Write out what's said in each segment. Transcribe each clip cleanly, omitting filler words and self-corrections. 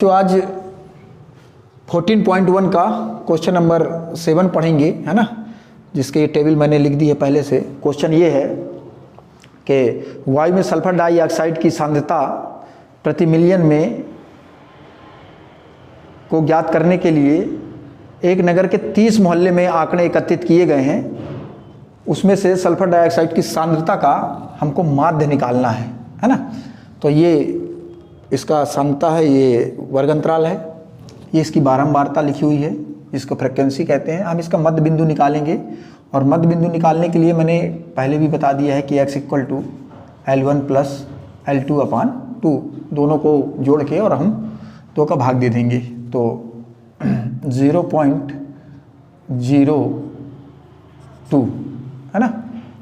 तो आज 14.1 का क्वेश्चन नंबर 7 पढ़ेंगे, है ना, जिसके टेबल मैंने लिख दी है पहले से। क्वेश्चन ये है कि वायु में सल्फर डाइऑक्साइड की सांद्रता प्रति मिलियन में को ज्ञात करने के लिए एक नगर के 30 मोहल्ले में आंकड़े एकत्रित किए गए हैं। उसमें से सल्फर डाइऑक्साइड की सांद्रता का हमको माध्य निकालना है ना। तो ये इसका सांद्रता है, ये वर्ग अंतराल है, ये इसकी बारंबारता लिखी हुई है, इसको फ्रीक्वेंसी कहते हैं। हम इसका मध्य बिंदु निकालेंगे और मध्य बिंदु निकालने के लिए मैंने पहले भी बता दिया है कि x = L1 + L2/2, दोनों को जोड़ के और हम 2 का भाग दे देंगे तो 0.02 है ना।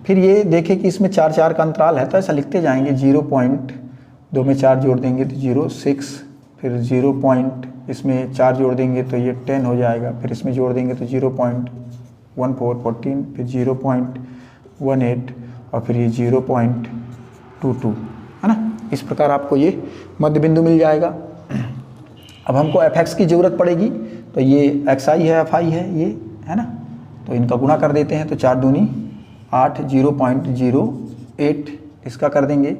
फिर ये देखें कि इसमें 4 का अंतराल है तो ऐसा लिखते जाएंगे। 0.2 में 4 जोड़ देंगे तो 0.6, फिर 0. इसमें 4 जोड़ देंगे तो ये 10 हो जाएगा, फिर इसमें जोड़ देंगे तो 0.14, फिर 0.18 और फिर ये 0.22 है ना। इस प्रकार आपको ये मध्य बिंदु मिल जाएगा। अब हमको fx की ज़रूरत पड़ेगी तो ये xi है, fi है, ये है ना, तो इनका गुणा कर देते हैं तो 4 दूनी 8, 0.08 इसका कर देंगे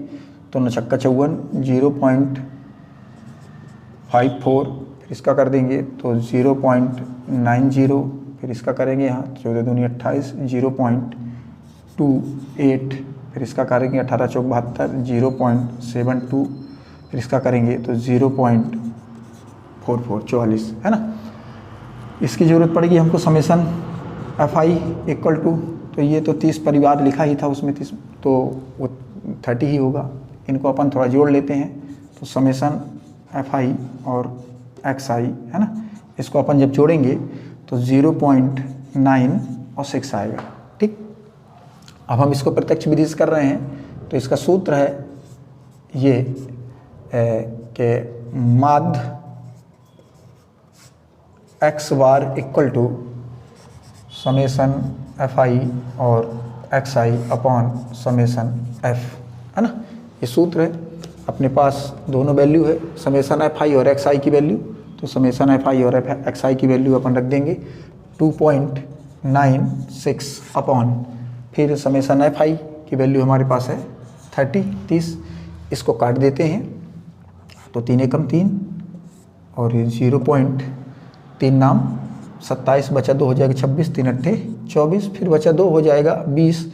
तो 9 छक्का 54, 0.54 फिर इसका कर देंगे तो 0.90, फिर इसका करेंगे यहाँ 14 दूनी 28, 0.28 फिर इसका करेंगे 18 चौक 72, 0.72 फिर इसका करेंगे तो 0.44 44 है ना। इसकी ज़रूरत पड़ेगी हमको समेसन fi = तो ये तो 30 परिवार लिखा ही था उसमें 30, तो वो 30 ही होगा। इनको अपन थोड़ा जोड़ लेते हैं तो समेसन fi और xi है ना, इसको अपन जब जोड़ेंगे तो 0.9 और 6 आएगा। ठीक, अब हम इसको प्रत्यक्ष विधि से कर रहे हैं तो इसका सूत्र है ये कि माध्य x बार = समेसन fi और xi/समेसन f है ना। ये सूत्र है, अपने पास दोनों वैल्यू है, समेसन fi और xi की वैल्यू, तो समेसन fi और xi की वैल्यू अपन रख देंगे 2.96 फिर समेसन fi की वैल्यू हमारे पास है 30। इसको काट देते हैं तो 3 एकम 3 और 0.3 नाम 27 बचा 2 हो जाएगा 26, 3 अट्ठे 24, फिर बचा 2 हो जाएगा 20,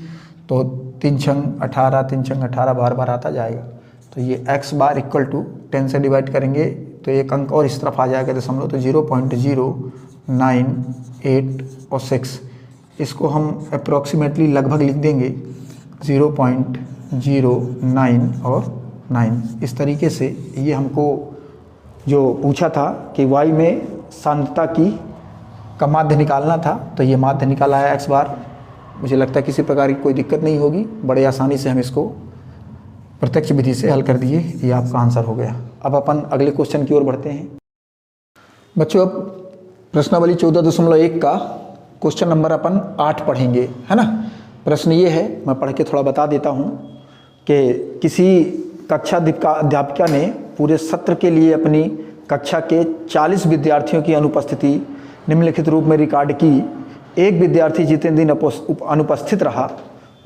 तो 3 छंग 18, 3 छंग 18 बार आता जाएगा। तो ये x बार = 10 से डिवाइड करेंगे तो एक अंक और इस तरफ आ जाएगा दशमलव, तो 0.098 और 6, इसको हम अप्रॉक्सीमेटली लगभग लिख देंगे 0.09 और 9। इस तरीके से ये हमको जो पूछा था कि वायु में सांद्रता का माध्य निकालना था, तो ये माध्य निकाला है x बार। मुझे लगता है किसी प्रकार की कोई दिक्कत नहीं होगी, बड़े आसानी से हम इसको प्रत्यक्ष विधि से हल कर दिए। ये आपका आंसर हो गया। अब अपन अगले क्वेश्चन की ओर बढ़ते हैं बच्चों। अब प्रश्नावली 14.1 का क्वेश्चन नंबर अपन 8 पढ़ेंगे, है ना। प्रश्न ये है, मैं पढ़ के थोड़ा बता देता हूँ कि किसी कक्षा अध्यापिका ने पूरे सत्र के लिए अपनी कक्षा के 40 विद्यार्थियों की अनुपस्थिति निम्नलिखित रूप में रिकॉर्ड की। एक विद्यार्थी जितने दिन अनुपस्थित रहा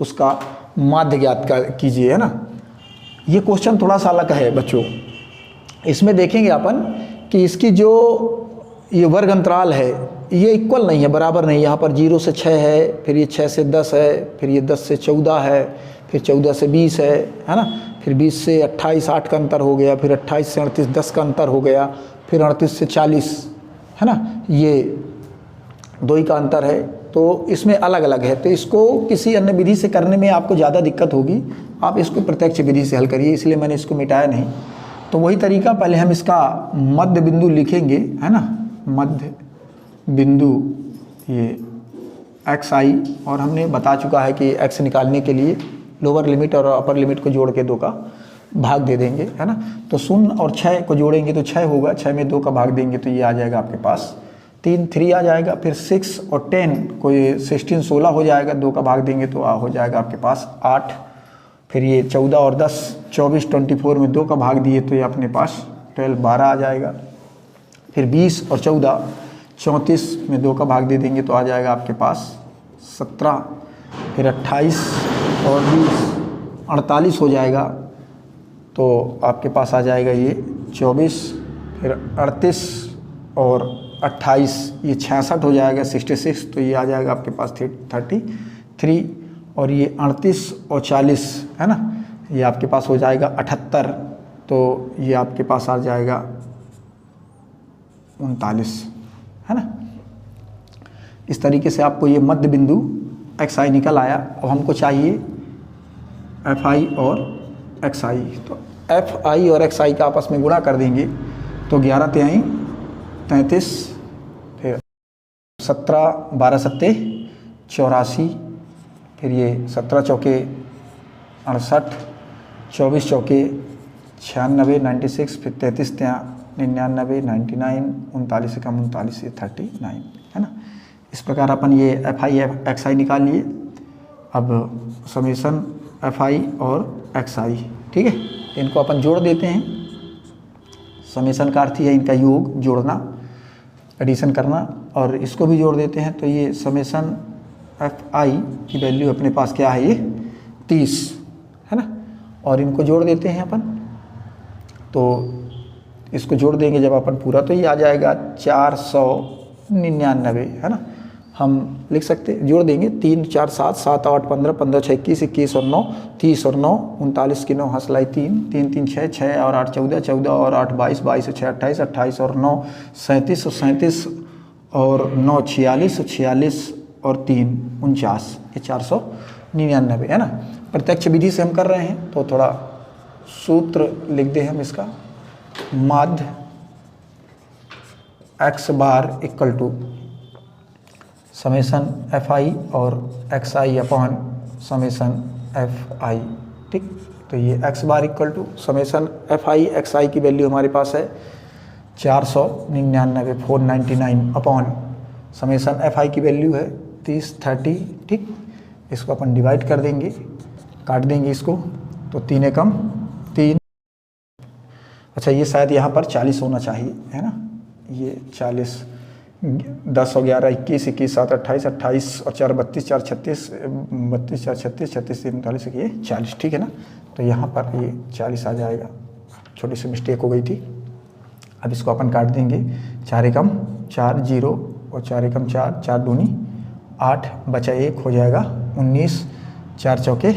उसका माध्य ज्ञात कीजिए, है ना। ये क्वेश्चन थोड़ा सा अलग है बच्चों। इसमें देखेंगे अपन कि इसकी जो ये वर्ग अंतराल है ये इक्वल नहीं है, बराबर नहीं। यहाँ पर 0 से 6 है, फिर ये 6 से 10 है, फिर ये 10 से 14 है, फिर 14 से 20 है ना, फिर 20 से 28 8 का अंतर हो गया, फिर 28 से 38 10 का अंतर हो गया, फिर 38 से 40 है ना, ये 2 का अंतर है। तो इसमें अलग अलग है, तो इसको किसी अन्य विधि से करने में आपको ज़्यादा दिक्कत होगी। आप इसको प्रत्यक्ष विधि से हल करिए, इसलिए मैंने इसको मिटाया नहीं। तो वही तरीका, पहले हम इसका मध्य बिंदु लिखेंगे, है ना, मध्य बिंदु ये xi, और हमने बता चुका है कि x निकालने के लिए लोअर लिमिट और अपर लिमिट को जोड़ के 2 का भाग दे देंगे, है ना। तो 0 और 6 को जोड़ेंगे तो 6 होगा, 6 में 2 का भाग देंगे तो ये आ जाएगा आपके पास 3 आ जाएगा। फिर 6 और 10 को ये 16 16 हो जाएगा, 2 का भाग देंगे तो हो जाएगा आपके पास 8। फिर ये 14 और 10 24 24 में 2 का भाग दिए तो ये अपने पास 12 12 आ जाएगा। फिर 20 और 14, 34 में 2 का भाग दे देंगे तो आ जाएगा आपके पास 17, फिर 28 और 20 48 हो जाएगा, तो आपके पास आ जाएगा ये 24, फिर 38 और 28 ये 66 हो जाएगा 66, तो ये आ जाएगा आपके पास 33, और ये 38 और 40 है ना, ये आपके पास हो जाएगा 78, तो ये आपके पास आ जाएगा 39 है ना। इस तरीके से आपको ये मध्य बिंदु xi निकल आया। अब हमको चाहिए fi और xi, तो fi और xi का आपस में गुणा कर देंगे तो 11 तिहाई 33, फिर 17 12 सत्ते 84, फिर ये 17 चौके 68, 24 चौके 96 96, फिर 33 99 99, 39 से कम 39 से 39 है ना। इस प्रकार अपन ये fi xi निकाल लिए। अब समेसन fi और xi, ठीक है, इनको अपन जोड़ देते हैं। समेसन का अर्थ है इनका योग, जोड़ना, एडिशन करना, और इसको भी जोड़ देते हैं। तो ये समेसन fi की वैल्यू अपने पास क्या है, ये 30 है ना, और इनको जोड़ देते हैं अपन। तो इसको जोड़ देंगे जब अपन पूरा, तो ये आ जाएगा 499 है ना। हम लिख सकते, जोड़ देंगे 3 4 7 7 8 15 15 6 21 21 और 9 30 और 9 39 की 9 हंसलाई 3 3 3 6 6 और 8 14 14 और 8 22 22 और 6 28 28 और 9 37 और 37 और 9 46 और 46 और 3 49, ये 499 है ना। प्रत्यक्ष विधि से हम कर रहे हैं तो थोड़ा सूत्र लिख दें हम इसका। माध्य x bar equal to summation fi और xi अपॉन समेसन fi, ठीक। तो ये x bar equal to summation fi xi की वैल्यू हमारे पास है 499 499 अपॉन समेसन fi की वैल्यू है 30 30, ठीक। इसको अपन डिवाइड कर देंगे, काट देंगे इसको, तो 3 एकम 3। अच्छा, ये शायद यहाँ पर 40 होना चाहिए है ना, ये 40, 10 और 11 21 21 7 28 28 और 4 32 4 36 32 4 36 36 3 39, ये 40, ठीक है ना। तो यहाँ पर ये 40 आ जाएगा, छोटी सी मिस्टेक हो गई थी। अब इसको अपन काट देंगे, 4 एकम 4 0 और 4 एकम 4 4 दूनी 8, बचा 1 हो जाएगा 19, 4 चौके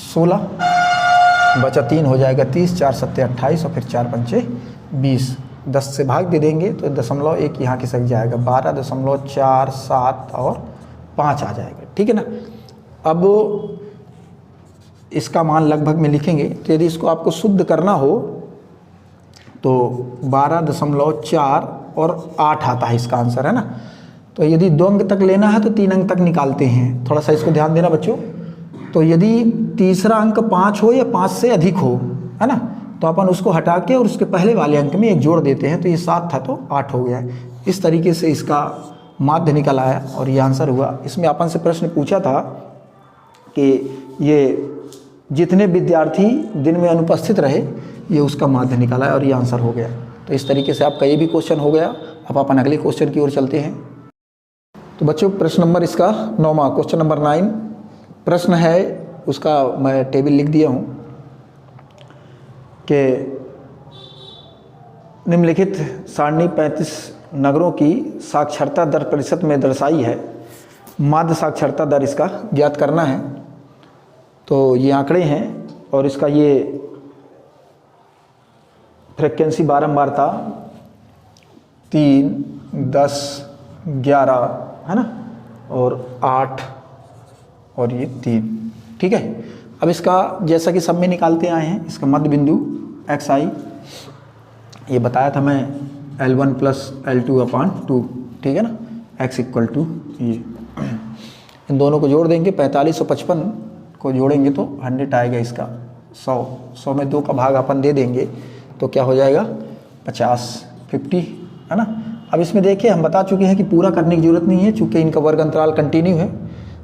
16, बचा 3 हो जाएगा 30, 4 सत्ते 28 और फिर 4 पंचे 20। 10 से भाग दे देंगे तो 0.1 यहाँ की सक जाएगा, 12.47 और 5 आ जाएगा, ठीक है ना। अब इसका मान लगभग में लिखेंगे, तो यदि इसको आपको शुद्ध करना हो तो 12.4 और 8 आता है इसका आंसर, है ना। तो यदि 2 अंक तक लेना है तो 3 अंक तक निकालते हैं, थोड़ा सा इसको ध्यान देना बच्चों। तो यदि तीसरा अंक 5 हो या 5 से अधिक हो, है ना, तो अपन उसको हटा के और उसके पहले वाले अंक में 1 जोड़ देते हैं, तो ये 7 था तो 8 हो गया। इस तरीके से इसका माध्य निकल आया और ये आंसर हुआ। इसमें अपन से प्रश्न पूछा था कि ये जितने विद्यार्थी दिन में अनुपस्थित रहे, ये उसका माध्य निकला है और ये आंसर हो गया। तो इस तरीके से आपका ये भी क्वेश्चन हो गया। अब अपन अगले क्वेश्चन की ओर चलते हैं। तो बच्चों प्रश्न नंबर इसका 9वां, क्वेश्चन नंबर 9 प्रश्न है, उसका मैं टेबल लिख दिया हूँ कि निम्नलिखित सारणी 35 नगरों की साक्षरता दर प्रतिशत में दर्शाई है। माध्य साक्षरता दर इसका ज्ञात करना है। तो ये आंकड़े हैं और इसका ये फ्रीक्वेंसी बारंबारता 3, 10, 11 है ना, और 8 और ये 3, ठीक है। अब इसका जैसा कि सब में निकालते आए हैं, इसका मध्य बिंदु xi ये बताया था मैं L1 + L2/2, ठीक है ना, x = ये। इन दोनों को जोड़ देंगे, 45 और 55 को जोड़ेंगे तो 100 आएगा इसका। 100 में 2 का भाग अपन दे देंगे तो क्या हो जाएगा 50 है ना। अब इसमें देखिए हम बता चुके हैं कि पूरा करने की ज़रूरत नहीं है, चूँकि इनका वर्ग अंतराल कंटिन्यू है,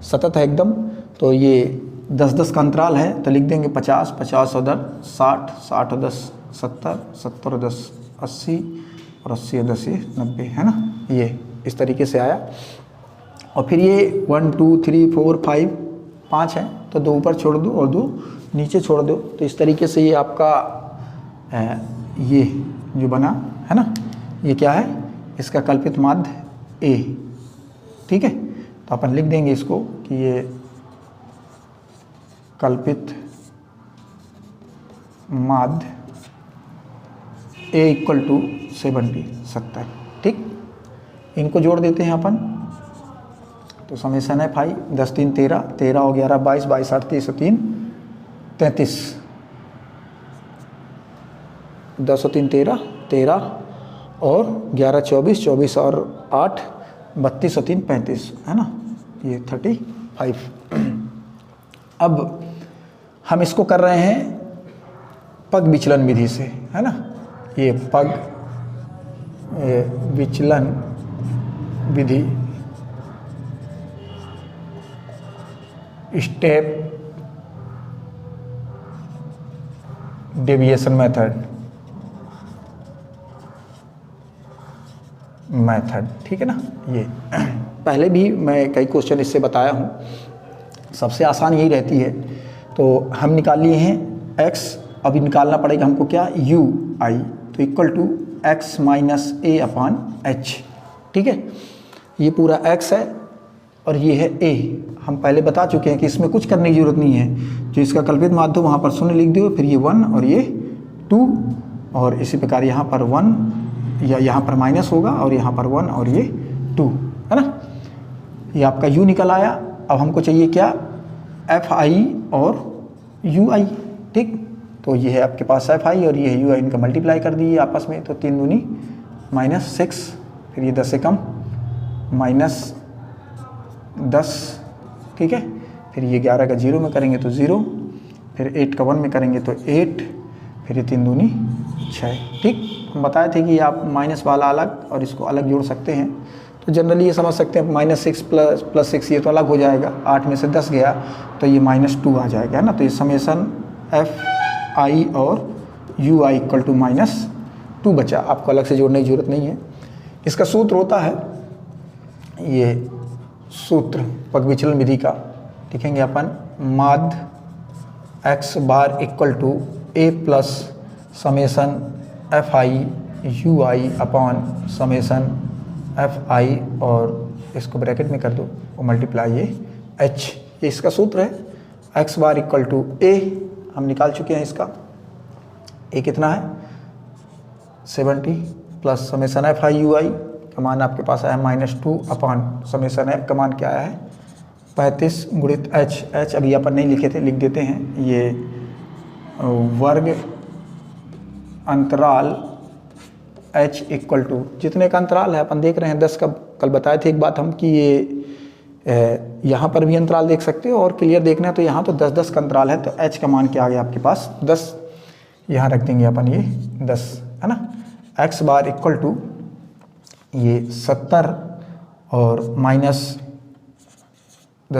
सतत है एकदम। तो ये 10-10 का अंतराल है, तो लिख देंगे 50 50 और 10 60 60 और 10 70 70 और 10 80 और 80 और 10 90, है ना। ये इस तरीके से आया। और फिर ये 1 2 3 4 5 5 है, तो 2 ऊपर छोड़ दो और 2 नीचे छोड़ दो। तो इस तरीके से ये आपका ये जो बना है ना, ये क्या है, इसका कल्पित माध्य ए। ठीक है, तो अपन लिख देंगे इसको कि ये कल्पित माध्य ए इक्वल टू 70। ठीक, इनको जोड़ देते हैं अपन। तो समेशन है फाई 10 3 13, 13 और 11 22, 22 8 30 3 33, 10 और 3 13, 13 और 11 24, 24 और 8 32 और 3 35, है ना, ये 35। अब हम इसको कर रहे हैं पग विचलन विधि से, है ना। ये पग विचलन विधि, स्टेप डेविएशन मेथड, ठीक है ना। ये पहले भी मैं कई क्वेश्चन इससे बताया हूँ, सबसे आसान यही रहती है। तो हम निकाल लिए हैं x, अभी निकालना पड़ेगा हमको क्या, u i, तो equal to x minus A upon H. ठीक है, ये पूरा x है और ये है a। हम पहले बता चुके हैं कि इसमें कुछ करने की जरूरत नहीं है, जो इसका कल्पित माध्य वहाँ पर 0 लिख दो, फिर ये 1 और ये 2, और इसी प्रकार यहाँ पर 1 या यहाँ पर माइनस होगा और यहाँ पर 1 और ये 2, है ना। ये आपका u निकल आया। अब हमको चाहिए क्या, fi और ui। ठीक, तो ये है आपके पास fi और ये है ui, इनका मल्टीप्लाई कर दिए आपस में, तो 3 दूनी -6, फिर ये 10 से कम -10। ठीक है, फिर ये 11 का 0 में करेंगे तो 0, फिर 8 का 1 में करेंगे तो 8, फिर ये 3 दूनी 6। ठीक, हम बताए थे कि आप माइनस वाला अलग और इसको अलग जोड़ सकते हैं। तो जनरली ये समझ सकते हैं -6 प्लस 6 ये तो अलग हो जाएगा, 8 में से 10 गया तो ये -2 आ जाएगा, है ना। तो ये समेशन fi और ui इक्वल टू -2 बचा, आपको अलग से जोड़ने की जरूरत नहीं है। इसका सूत्र होता है, ये सूत्र पग विचलन विधि का लिखेंगे अपन, माध्य x bar equal to a plus summation fi ui upon summation fi, और इसको ब्रैकेट में कर दो और मल्टीप्लाई ये h, ये इसका सूत्र है। x bar equal to a, हम निकाल चुके हैं इसका, a कितना है 70 प्लस समेशन fi ui का मान आपके पास आया -2 अपॉन समेशन f का मान क्या आया है 35 गुणित h अभी अपन नहीं लिखे थे, लिख देते हैं। ये वर्ग अंतराल h इक्वल टू जितने का अंतराल है अपन देख रहे हैं 10 का, कल बताए थे एक बात हम कि ये यहाँ पर भी अंतराल देख सकते हो और क्लियर देखना है तो यहाँ तो 10-10 का अंतराल है, तो h का मान क्या आ गया आपके पास 10, यहाँ रख देंगे अपन ये 10, है ना। x बार इक्वल टू ये 70 और -10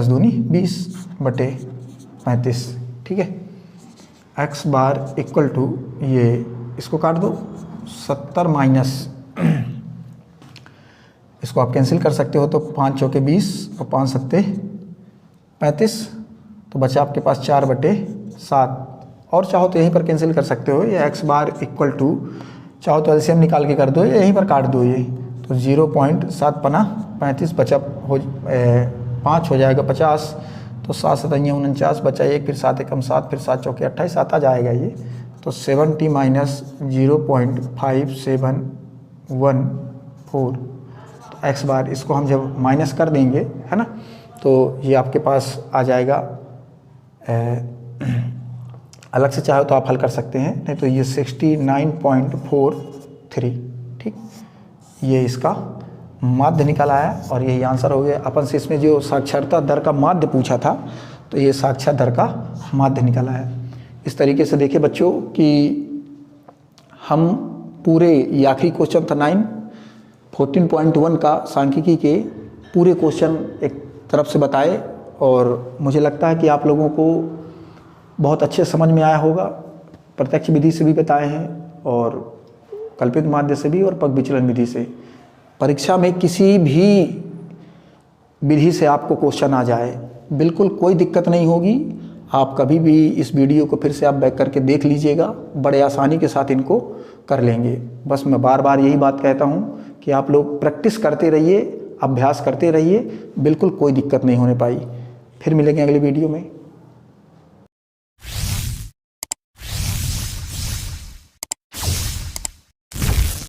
दूनी 20 बटे 35। ठीक है, x बार इक्वल टू ये इसको काट दो 70 माइनस इसको आप कैंसिल कर सकते हो, तो 5 चौके 20 और 5 सत्ते 35, तो बचा आपके पास 4 बटे 7, और चाहो तो यहीं पर कैंसिल कर सकते हो। ये x बार इक्वल टू चाहो तो एलसीएम निकाल के कर दो, यहीं पर काट दो, ये तो 0.7 पना 35 बचा 5 हो जाएगा 50, तो 7 7 49 बचा 1, फिर 7 एकम 7, फिर 7 चौके 28, 7 आ जाएगा ये, तो 70 माइनस 0.5714, तो x बार इसको हम जब माइनस कर देंगे, है ना, तो ये आपके पास आ जाएगा। अलग से चाहो तो आप हल कर सकते हैं, नहीं तो ये 69.43। ठीक, ये इसका माध्य निकल आया और यही आंसर हो गया। अपन से इसमें जो साक्षरता दर का माध्य पूछा था, तो ये साक्षर दर का माध्य निकल आया। इस तरीके से देखिए बच्चों कि हम पूरे ये आखिरी क्वेश्चन था 14.1 का सांख्यिकी के पूरे क्वेश्चन एक तरफ से बताए, और मुझे लगता है कि आप लोगों को बहुत अच्छे समझ में आया होगा। प्रत्यक्ष विधि से भी बताए हैं और कल्पित माध्य से भी और पग विचलन विधि से। परीक्षा में किसी भी विधि से आपको क्वेश्चन आ जाए, बिल्कुल कोई दिक्कत नहीं होगी। आप कभी भी इस वीडियो को फिर से आप बैक करके देख लीजिएगा, बड़े आसानी के साथ इनको कर लेंगे। बस मैं बार बार यही बात कहता हूँ कि आप लोग प्रैक्टिस करते रहिए, अभ्यास करते रहिए, बिल्कुल कोई दिक्कत नहीं होने पाई। फिर मिलेंगे अगले वीडियो में।